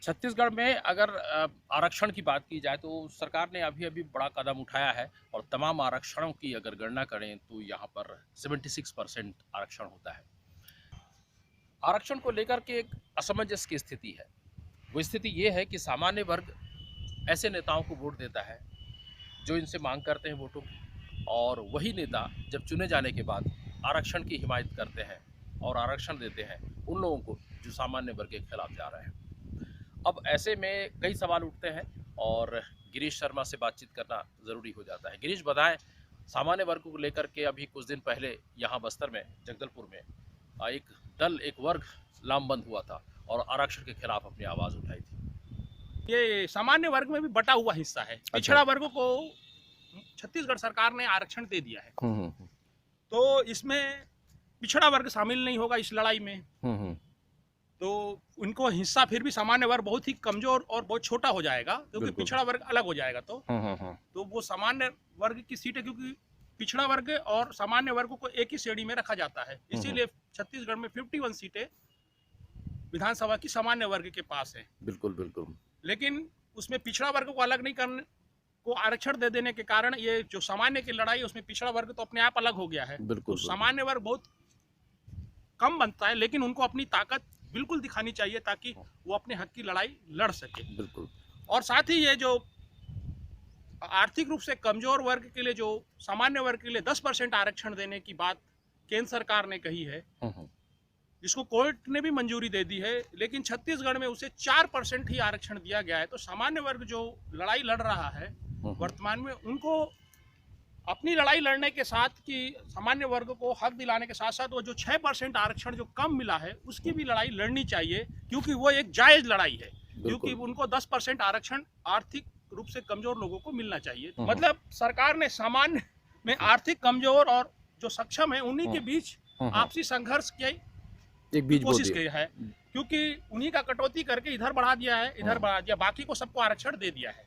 छत्तीसगढ़ में अगर आरक्षण की बात की जाए तो सरकार ने अभी अभी बड़ा कदम उठाया है और तमाम आरक्षणों की अगर गणना करें तो यहाँ पर 76% आरक्षण होता है। आरक्षण को लेकर के एक असमंजस की स्थिति है। वो स्थिति ये है कि सामान्य वर्ग ऐसे नेताओं को वोट देता है जो इनसे मांग करते हैं वोटों की, और वही नेता जब चुने जाने के बाद आरक्षण की हिमायत करते हैं और आरक्षण देते हैं उन लोगों को जो सामान्य वर्ग के खिलाफ जा रहे हैं। अब ऐसे में कई सवाल उठते हैं और गिरीश शर्मा से बातचीत करना ज़रूरी हो जाता है। गिरीश, बताएं, सामान्य वर्ग को लेकर के अभी कुछ दिन पहले यहाँ बस्तर में, जगदलपुर में एक वर्ग लामबंद हुआ था और आरक्षण के खिलाफ अपनी आवाज़ उठाई थी। ये सामान्य वर्ग में भी बटा हुआ हिस्सा है। पिछड़ा वर्ग को छत्तीसगढ़ सरकार ने आरक्षण दे दिया है, तो इसमें पिछड़ा वर्ग शामिल नहीं होगा इस लड़ाई में। तो उनको हिस्सा फिर भी सामान्य वर्ग बहुत ही कमजोर और बहुत छोटा हो जाएगा, क्योंकि पिछड़ा वर्ग अलग हो जाएगा। तो वो सामान्य वर्ग की सीट है, क्योंकि पिछड़ा वर्ग और सामान्य वर्ग को एक ही श्रेणी में रखा जाता है। इसीलिए छत्तीसगढ़ में 51 सीटें विधानसभा की सामान्य वर्ग के पास है। बिल्कुल बिल्कुल। लेकिन उसमें पिछड़ा वर्ग को अलग नहीं करने को आरक्षण दे देने के कारण ये जो सामान्य की लड़ाई है उसमें पिछड़ा वर्ग तो अपने आप अलग हो गया है। बिल्कुल, तो सामान्य वर्ग बहुत कम बनता है, लेकिन उनको अपनी ताकत बिल्कुल दिखानी चाहिए ताकि वो अपने हक की लड़ाई लड़ सके। बिल्कुल। और साथ ही ये जो आर्थिक रूप से कमजोर वर्ग के लिए जो सामान्य वर्ग के लिए 10% आरक्षण देने की बात केंद्र सरकार ने कही है, जिसको कोर्ट ने भी मंजूरी दे दी है, लेकिन छत्तीसगढ़ में उसे 4% ही आरक्षण दिया गया है। तो सामान्य वर्ग जो लड़ाई लड़ रहा है वर्तमान में, उनको अपनी लड़ाई लड़ने के साथ कि सामान्य वर्ग को हक दिलाने के साथ साथ वो जो 6% आरक्षण जो कम मिला है उसकी भी लड़ाई लड़नी चाहिए, क्योंकि वो एक जायज लड़ाई है। क्योंकि उनको 10% आरक्षण आर्थिक रूप से कमजोर लोगों को मिलना चाहिए। मतलब सरकार ने सामान्य में आर्थिक कमजोर और जो सक्षम है उन्हीं के बीच आपसी संघर्ष की कोशिश की है, क्योंकि उन्हीं का कटौती करके इधर बढ़ा दिया है, इधर बढ़ा दिया, बाकी को सबको आरक्षण दे दिया है।